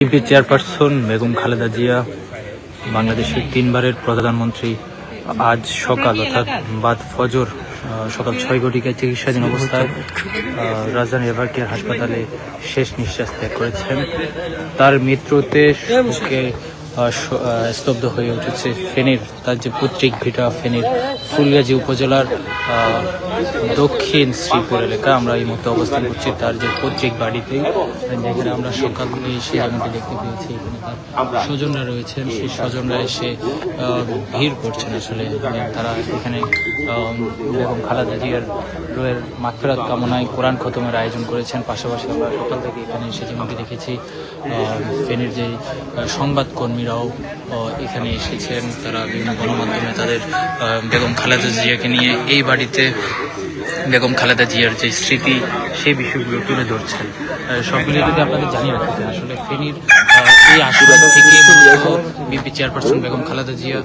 BNP chairperson Begum Khaleda Zia বাংলাদেশের তিনবারের প্রধানমন্ত্রী আজ সকাল অর্থাৎ বাদ ফজর সকাল 6 ঘটিকায় চিকিৎসাধীন অবস্থায় রাজধানী এভারকেয়ার হাসপাতালে শেষ নিঃশ্বাস ত্যাগ করেছেন। তার মৃত্যুতে শোকে স্তব্ধ হয়ে উঠেছে ফেনীর তার যে পৈতৃক ভিটা ফেনীর ফুলগাজী উপজেলার দক্ষিণ শ্রীপুর এলাকা। আমরা এই মুহূর্তে অবস্থান করছি তার যে পৈতৃক বাড়িতে, যেখানে আমরা সকালে এসে যেমনটি দেখতে পেয়েছি এখানে তার স্বজনরা রয়েছেন। সেই স্বজনরা এসে ভিড় করছেন। আসলে তারা এখানে বেগম খালেদা জিয়ার রুহের মাগফিরাত কামনায় কোরআন খতমের আয়োজন করেছেন। পাশাপাশি আমরা সকাল থেকে এখানে এসে যেমনটি দেখেছি ফেনীর যে সংবাদকর্মীরাও এখানে এসেছেন। তারা বিভিন্ন গণমাধ্যমে তাদের বেগম খালেদা জিয়াকে নিয়ে এই বাড়িতে বেগম খালেদা জিয়ার যে স্মৃতি সেই বিষয়গুলো তুলে ধরছেন। সব মিলিয়ে যদি আপনাদের জানিয়ে রাখতে চাই, আসলে ফেনীর এই আসন থেকে বিএনপি চেয়ারপারসন বেগম খালেদা জিয়া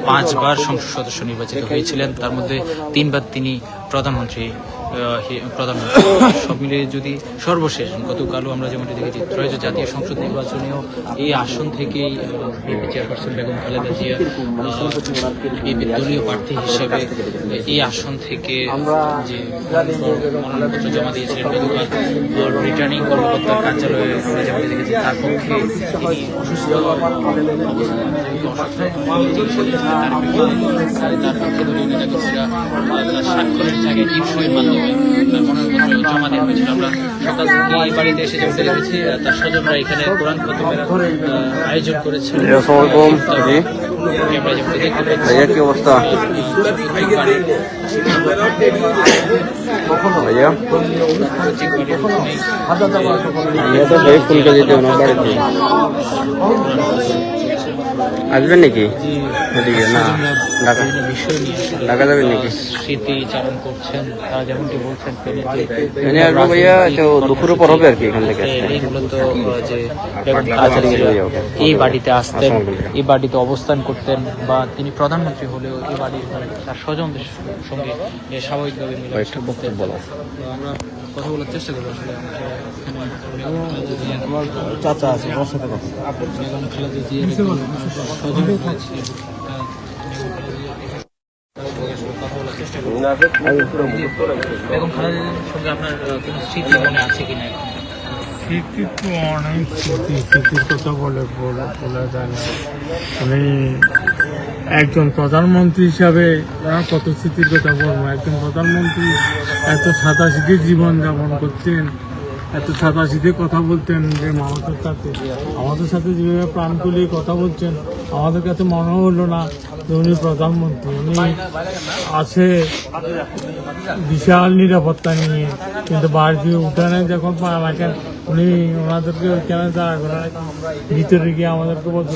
5 বার সংসদ সদস্য নির্বাচিত হয়েছিলেন। তার মধ্যে 3 বার তিনি প্রধানমন্ত্রী। সব মিলিয়ে যদি সর্বশেষ গতকালও আমরা যেমনটি দেখেছি ত্রয়োদশ জাতীয় সংসদ নির্বাচনেও এই আসন থেকেই বিএনপি চেয়ারপারসন বেগম খালেদা জিয়া বিএনপির দলীয় প্রার্থী হিসেবে এই আসন থেকে যে মনোনয়নপত্র জমা দিয়েছিলেন গতকাল রিটার্নিং কর্মকর্তার কার্যালয়ে আমরা যেমনটি দেখেছি তার পক্ষে তিনি অসুস্থ তার পক্ষে দলীয় নেতাকর্মীরা স্বাক্ষরের জায়গায় টিপসইয়ের মাধ্যমে মনোনয়নপত্র জমা দেওয়া হয়েছিল। আমরা সকাল থেকে এই বাড়িতে এসে যেমন দেখেছি তার স্বজনরা এখানে কোরআন খতমের আয়োজন করেছেন। কি অবস্থা আসবেন নাকি? ঢাকা যাবেন নাকি? স্মৃতিচারণ করছেন তারা যেমনটি বলছেন দুপুরের পর হবে আর কি এখান থেকে এই বাড়িতে আসতেন, এই বাড়িতে অবস্থান করতেন বা তিনি প্রধানমন্ত্রী হলেও এই বাড়ির তার স্বজনদের সঙ্গে স্বাভাবিকভাবে মিলে আমরা কথা বলার চেষ্টা করবো। আসলে চাচা আছে বেগম খালেদার সঙ্গে আপনার কোনো স্মৃতি মনে আছে কিনা? স্মৃতি তো অনেক স্মৃতির কথা বলা যায় না। আমি একজন প্রধানমন্ত্রী হিসাবে কত স্মৃতির কথা বলবো। একজন প্রধানমন্ত্রী এত সাদাসিধে জীবন যাপন করতেন, এত সাদাসিধে কথা বলতেন যে আমাদের সাথে যেভাবে প্রাণ খুলিয়ে কথা বলছেন আমাদের কাছে মনে হলো না যে উনি প্রধানমন্ত্রী। উনি আছে বিশাল নিরাপত্তা নিয়ে, কিন্তু বাড়িতে উঠানে যখন রাখেন উনি ওনাদেরকে ওইখানে দাঁড়া করে ভিতরে গিয়ে আমাদেরকে বলতে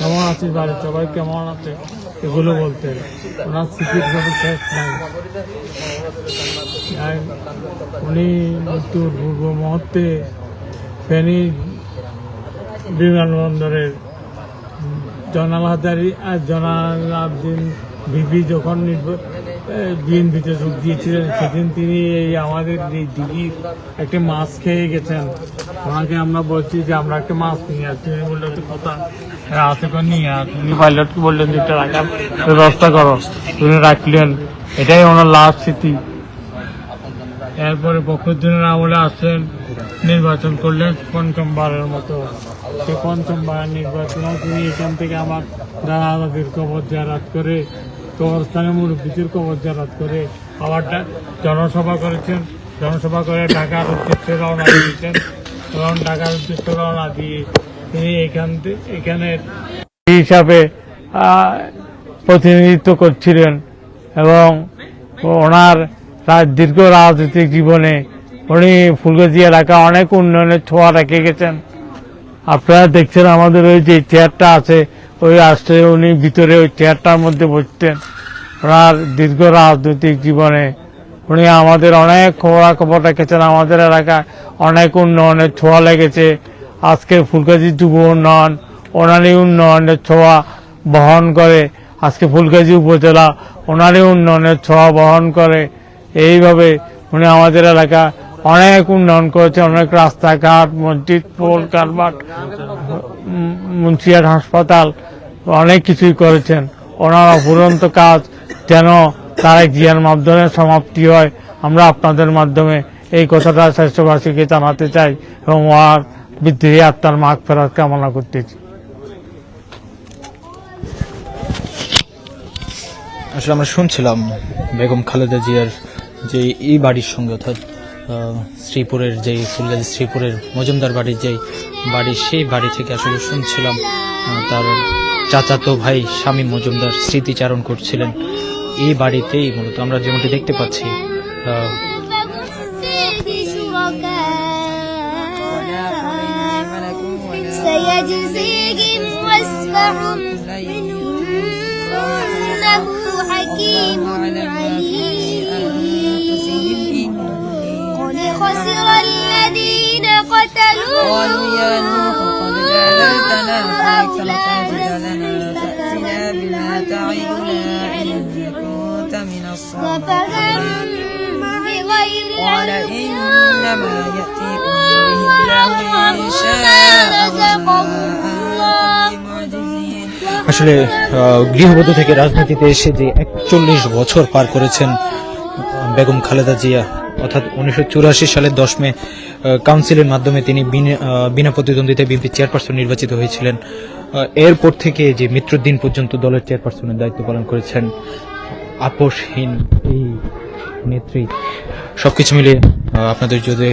কেমন আছিস, বাড়ির সবাই কেমন আছে এগুলো বলতেন। ওনার স্মৃতির কোনো শেষ নাই। উনি মৃত্যুর পূর্ব মুহূর্তে ফেনী বিমানবন্দরের জয়নাল আবদিন বিবি যখন বিএনপিতে যোগ দিয়েছিলেন সেদিন তিনি এই আমাদের দিঘির একটা মাছ খেয়ে গেছেন। ওনাকে আমরা বলছি যে আমরা একটা মাছ নিয়ে আসছি, বললো তো কথা আছে নিয়ে আস। উনি পাইলটকে বললেন যে এটা রাখার ব্যবস্থা করো, তিনি রাখলেন। এটাই ওনার লাস্ট স্মৃতি। এরপরে পক্ষজনের আমলে আসলেন, নির্বাচন করলেন পঞ্চমবারের মতো। সে পঞ্চমবার নির্বাচনেও তিনি এখান থেকে আমার দাদাদের কবর জিয়ারত করে, কবরস্থানের মুরব্বীদের কবর জিয়ারত করে আবার জনসভা করেছেন। জনসভা করে ঢাকার উদ্দেশ্যে রওনা দিয়েছেন এবং ঢাকার উদ্দেশ্যে রওনা দিয়ে তিনি এখানে হিসাবে প্রতিনিধিত্ব করছিলেন এবং ওনার দীর্ঘ রাজনৈতিক জীবনে উনি ফুলগাজী এলাকা অনেক উন্নয়নের ছোঁয়া রেখে গেছেন। আপনারা দেখছেন আমাদের ওই যে চেয়ারটা আছে ওই আসতে উনি ভিতরে ওই চেয়ারটার মধ্যে বসতেন। ওনার দীর্ঘ রাজনৈতিক জীবনে উনি আমাদের অনেক খবর রেখেছেন। আমাদের এলাকায় অনেক উন্নয়নের ছোঁয়া লেগেছে। আজকে ফুলগাজী যুব উন্নয়ন ওনারই উন্নয়নের ছোঁয়া বহন করে। আজকে ফুলগাজী উপজেলা ওনারই উন্নয়নের ছোঁয়া বহন করে। এইভাবে উনি আমাদের এলাকা অনেক উন্নয়ন করেছেন, অনেক রাস্তাঘাট, মসজিদ, পোল, কারবার, মুন্সিয়ার হাসপাতাল, অনেক কিছুই করেছেন। ওনার অফুরন্ত কাজ যেন তারেক জিয়ার মাধ্যমে সমাপ্তি হয়, আমরা আপনাদের মাধ্যমে এই কথাটা দেশবাসীকে জানাতে চাই এবং ওনার বিদ্রোহী আত্মার মাগফিরাত কামনা করতেছি। আসলে আমরা শুনছিলাম বেগম খালেদা জিয়ার যে এই বাড়ির সঙ্গে, অর্থাৎ শ্রীপুরের যেই ফুলগাজী শ্রীপুরের মজুমদার বাড়ির যেই বাড়ি, সেই বাড়ি থেকে আসলে শুনছিলাম তার চাচাতো ভাই শামীম মজুমদার স্মৃতিচারণ করছিলেন এই বাড়িতেই। মূলত আমরা যেমনটি দেখতে পাচ্ছি سيجزيهم وصفهم إنه حكيم عليم قد خسر الذين قتلوا قالوا يا نوح قد جادلتنا فأكثرت جدالنا فأتنا بما تعدنا إن كنت من الصادقين بغير قال إنما يأتيكم به الله إن شاء وما أنتم بمعجزين আসলে গৃহবধূ থেকে রাজনীতিতে এসে যে 41 বছর পার করেছেন বেগম খালেদা জিয়া, অর্থাৎ 1984 সালের 10 মে কাউন্সিলের মাধ্যমে তিনি বিনা প্রতিদ্বন্দ্বিতায় বিএনপি চেয়ারপারসন নির্বাচিত হয়েছিলেন। এরপর থেকে যে মৃত্যুর দিন পর্যন্ত দলের চেয়ারপারসনের দায়িত্ব পালন করেছেন আপোষহীন এই নেত্রী। সবকিছু মিলে আপনাদের যদি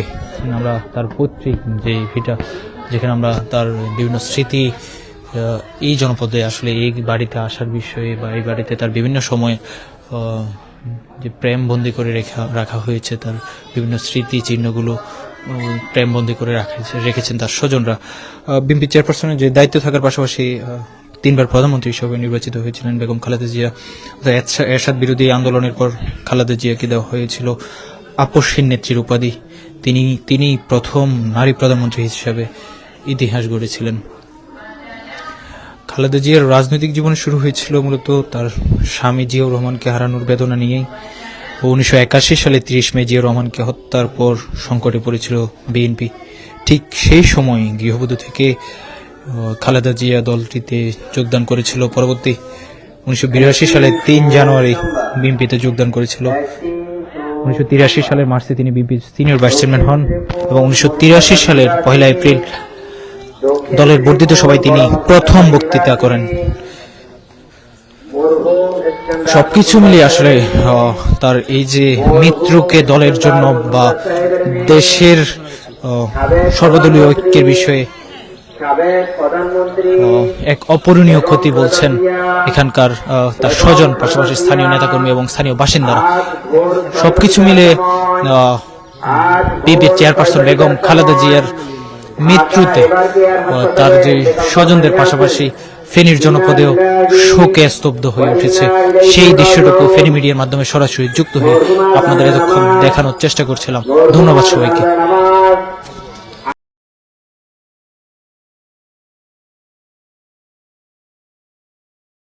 আমরা তার পৈতৃক যে ভিটা, যেখানে আমরা তার বিভিন্ন স্মৃতি এই জনপদে আসলে এই বাড়িতে আসার বিষয়ে বা এই বাড়িতে তার বিভিন্ন সময় যে প্রেমবন্দি করে রাখা হয়েছে, তার বিভিন্ন স্মৃতি চিহ্নগুলো প্রেমবন্দি করে রেখেছেন তার স্বজনরা। বিএনপি চেয়ারপারসনের যে দায়িত্ব থাকার পাশাপাশি 3 বার প্রধানমন্ত্রী হিসেবে নির্বাচিত হয়েছিলেন বেগম খালেদা জিয়া। এরশাদ বিরোধী আন্দোলনের পর খালেদা জিয়াকে দেওয়া হয়েছিল আপোষহীন নেত্রীর উপাধি। তিনি প্রথম নারী প্রধানমন্ত্রী হিসেবে ইতিহাস গড়েছিলেন। খালেদা জিয়ার রাজনৈতিক জীবন শুরু হয়েছিল মূলত তার স্বামী জিয়াউর রহমানকে হারানোর বেদনা নিয়েই। 1981 সালে 30 মে জিয়াউর রহমানকে হত্যার পর সংকটে পড়েছিল বিএনপি। ঠিক সেই সময় গৃহবধূ থেকে খালেদা জিয়া দলটিতে যোগদান করেছিল। পরবর্তী 1982 সালে 3 জানুয়ারি বিএনপিতে যোগদান করেছিল। 1983 সালের মার্চে তিনি বিএনপির সিনিয়র ভাইস চেয়ারম্যান হন এবং 1983 সালের 1 এপ্রিল দলের বর্ধিত সভায় তিনি প্রথম বক্তৃতা করেন। সবকিছু মিলিয়ে আসলে তার এই যে মৃত্যুকে দলের জন্য বা দেশের সর্বদলীয় ঐক্যের বিষয়ে এক অপূরণীয় ক্ষতি বলছেন এখানকার তার স্বজন, পাশাপাশি স্থানীয় নেতাকর্মী এবং স্থানীয় বাসিন্দারা। সবকিছু মিলে বিএনপির চেয়ারপারসন বেগম খালেদা জিয়ার মৃত্যুতে তার যে স্বজনদের পাশাপাশি ফেনীর জনপদেও শোকে স্তব্ধ হয়ে উঠেছে। সেই দৃশ্যটুকু ফেনী মিডিয়ার মাধ্যমে সরাসরি যুক্ত হয়ে আপনাদের এতক্ষণ দেখানোর চেষ্টা করছিলাম। ধন্যবাদ সবাইকে।